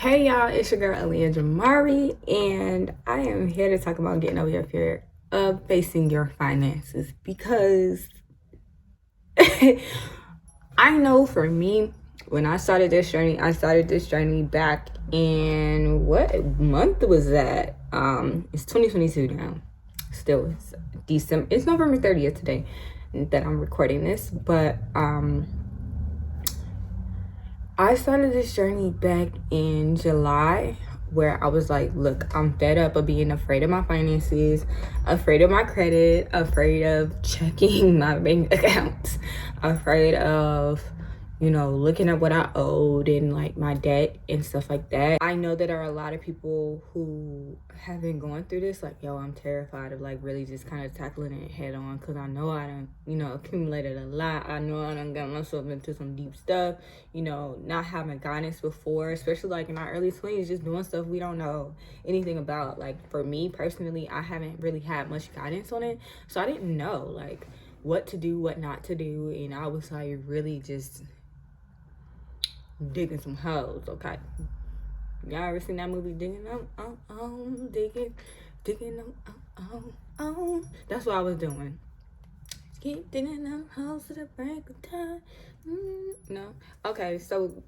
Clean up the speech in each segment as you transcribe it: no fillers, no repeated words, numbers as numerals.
Hey y'all, it's your girl Aaliyah Jamari, and I am here to talk about getting over your fear of facing your finances because I know for me, when I started this journey back in what month was that? It's 2022 now. Still, it's December. It's November 30th today that I'm recording this, but I started this journey back in July where I was like, look, I'm fed up of being afraid of my finances, afraid of my credit, afraid of checking my bank accounts, afraid of, looking at what I owed and like my debt and stuff like that. I know that there are a lot of people who have been going through this, like, yo, I'm terrified of like really just kind of tackling it head on because I know I done, accumulated a lot. I know I done got myself into some deep stuff, not having guidance before, especially like in our early 20s, just doing stuff we don't know anything about. Like for me personally, I haven't really had much guidance on it. So I didn't know like what to do, what not to do. And I was like really just digging some holes, okay? Y'all ever seen that movie, digging That's what I was doing. Keep digging them holes to the break of time. No. Okay, so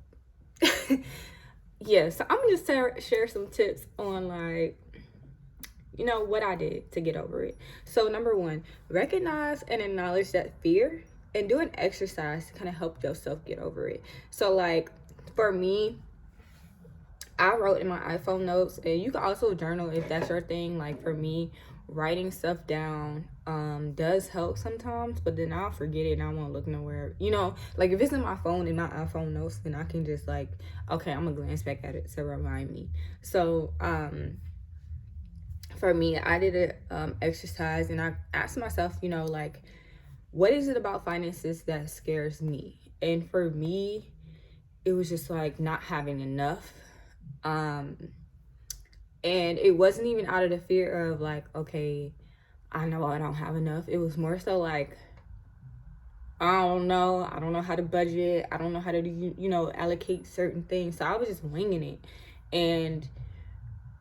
yeah, so I'm gonna just share some tips on like what I did to get over it. So number one, recognize and acknowledge that fear and do an exercise to kind of help yourself get over it. So like for me, I wrote in my iPhone notes, and you can also journal if that's your thing. Like for me, writing stuff down does help sometimes, but then I'll forget it and I won't look nowhere. Like if it's in my phone in my iPhone notes, then I can just like, okay, I'm gonna glance back at it to remind me. So for me, I did a exercise and I asked myself, like, what is it about finances that scares me? And for me, it was just like not having enough. And it wasn't even out of the fear of like, okay, I know I don't have enough. It was more so like, I don't know how to budget. I don't know how to do, allocate certain things. So I was just winging it. And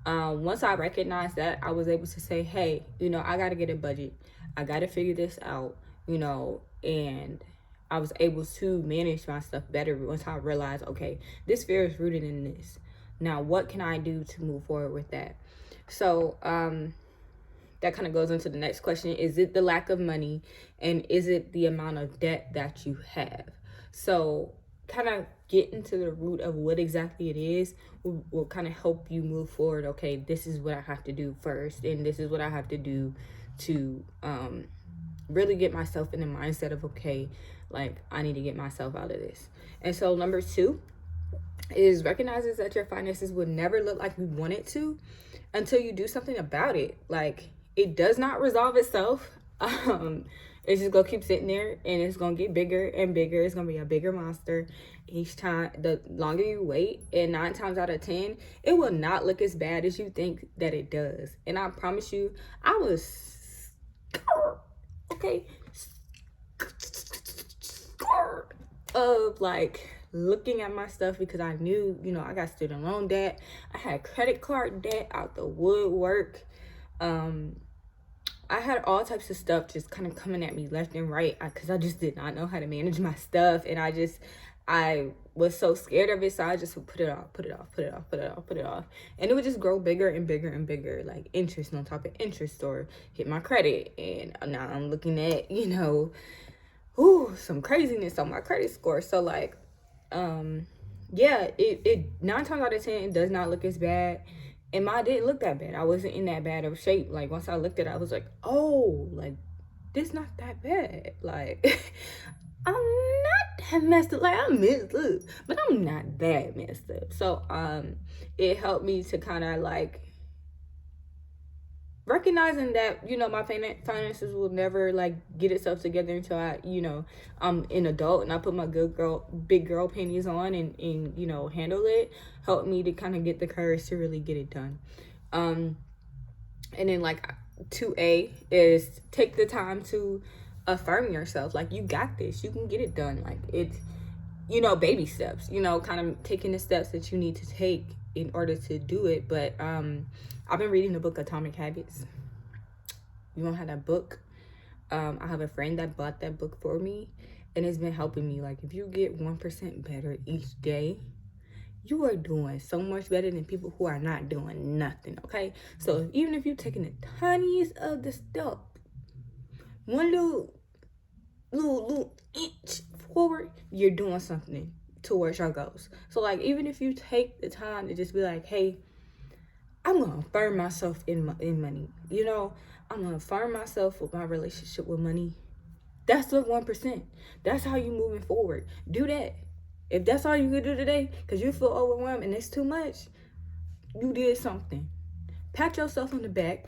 once I recognized that, I was able to say, hey, I got to get a budget. I got to figure this out, and I was able to manage my stuff better once I realized, okay, this fear is rooted in this. Now, what can I do to move forward with that? So that kind of goes into the next question. Is it the lack of money, and is it the amount of debt that you have? So kind of get into the root of what exactly it is will kind of help you move forward. Okay, this is what I have to do first, and this is what I have to do to really get myself in the mindset of, okay, like I need to get myself out of this. And so number two is recognizes that your finances will never look like you want it to until you do something about it. Like it does not resolve itself. It's just gonna keep sitting there and it's gonna get bigger and bigger. It's gonna be a bigger monster each time. The longer you wait, and 9 times out of 10, it will not look as bad as you think that it does. And I promise you, I was scared of like looking at my stuff because I knew, I got student loan debt. I had credit card debt out the woodwork. I had all types of stuff just kind of coming at me left and right because I just did not know how to manage my stuff. And I was so scared of it. So I just would put it off. And it would just grow bigger and bigger and bigger, like interest on top of interest, or hit my credit. And now I'm looking at, some craziness on my credit score. So like, yeah, it 9 times out of 10, it does not look as bad. And mine didn't look that bad. I wasn't in that bad of shape. Like once I looked at it, I was like, oh, like this not that bad. Like I'm not that messed up. Like I'm messed up, but I'm not that messed up. So it helped me to kind of like recognizing that, my finances will never like get itself together until I'm an adult and I put my big girl panties on and handle it, helped me to kind of get the courage to really get it done. And then like 2A is take the time to affirm yourself. Like you got this, you can get it done. Like it's, baby steps, kind of taking the steps that you need to take in order to do it. But I've been reading the book Atomic Habits. You don't have that book? I have a friend that bought that book for me, and it's been helping me. Like, if you get 1% better each day, you are doing so much better than people who are not doing nothing, okay? So even if you're taking the tiniest of the step, one little inch forward, you're doing something towards your goals. So like, even if you take the time to just be like, hey, I'm gonna affirm myself in money, you know, I'm gonna affirm myself with my relationship with money. That's the 1%. That's how you moving forward. Do that. If that's all you could do today, because you feel overwhelmed and it's too much, you did something. Pat yourself on the back.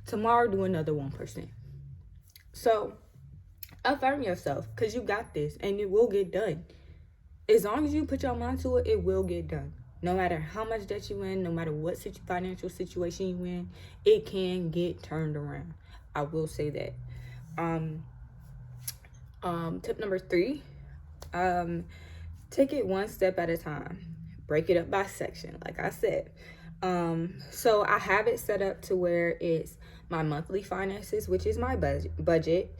Tomorrow, do another 1%. So affirm yourself, because you got this and it will get done. As long as you put your mind to it, it will get done. No matter how much debt you in, no matter what financial situation you in, it can get turned around. I will say that. Tip number 3, take it one step at a time. Break it up by section, like I said. So I have it set up to where it's my monthly finances, which is my budget,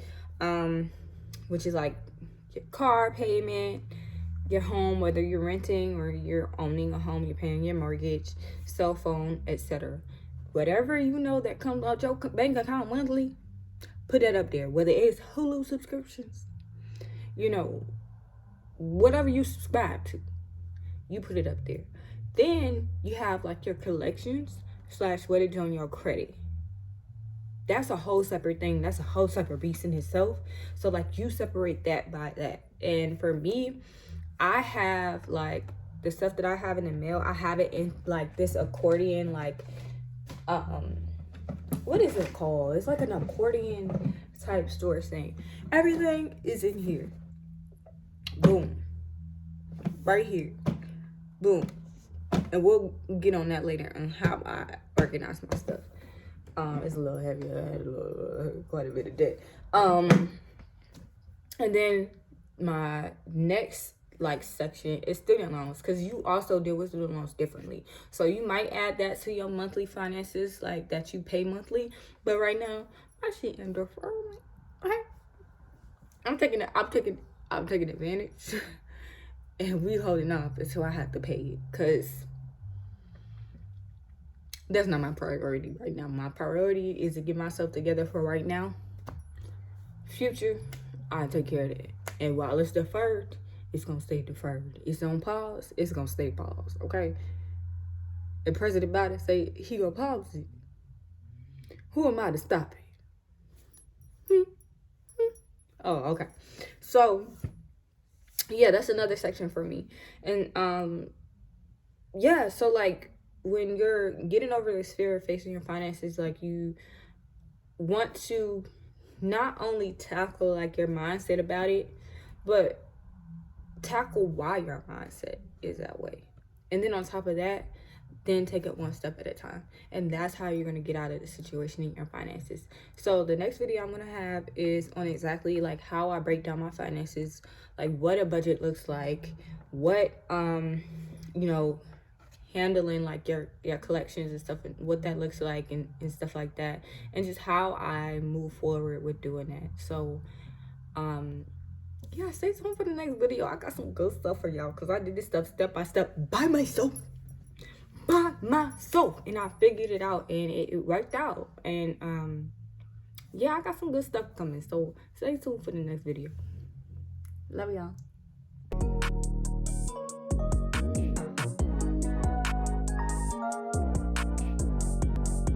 which is like your car payment, your home, whether you're renting or you're owning a home, you're paying your mortgage, cell phone, etc. Whatever you know that comes out your bank account monthly, put that up there. Whether it's Hulu subscriptions, you know, whatever you subscribe to, you put it up there. Then you have like your collections / what it's on your credit. That's a whole separate thing. That's a whole separate beast in itself. So like, you separate that by that. And for me, I have like the stuff that I have in the mail, I have it in like this accordion, like what is it called? It's like an accordion type storage thing. Everything is in here. Boom. Right here. Boom. And we'll get on that later on how I organize my stuff. It's a little heavy. I had quite a bit of debt. And then my next like section is student loans, because you also deal with student loans differently. So you might add that to your monthly finances, like that you pay monthly. But right now, my shit in deferment. Okay, I'm taking advantage, and we holding off until I have to pay it, because that's not my priority right now. My priority is to get myself together for right now. Future, I'll take care of that. And while it's deferred, it's gonna stay deferred. It's on pause, it's gonna stay paused, okay? And President Biden say he gonna pause it. Who am I to stop it? Oh, okay. So yeah, that's another section for me. And yeah, so like, when you're getting over this fear of facing your finances, like, you want to not only tackle like your mindset about it, but tackle why your mindset is that way. And then on top of that, then take it one step at a time. And that's how you're going to get out of the situation in your finances. So the next video I'm going to have is on exactly like how I break down my finances, like what a budget looks like, what you know, handling like your collections and stuff, and what that looks like, and stuff like that, and just how I move forward with doing that. So yeah, stay tuned for the next video. I got some good stuff for y'all, because I did this stuff step by step by myself, and I figured it out, and it worked out. And yeah, I got some good stuff coming, so stay tuned for the next video. Love y'all.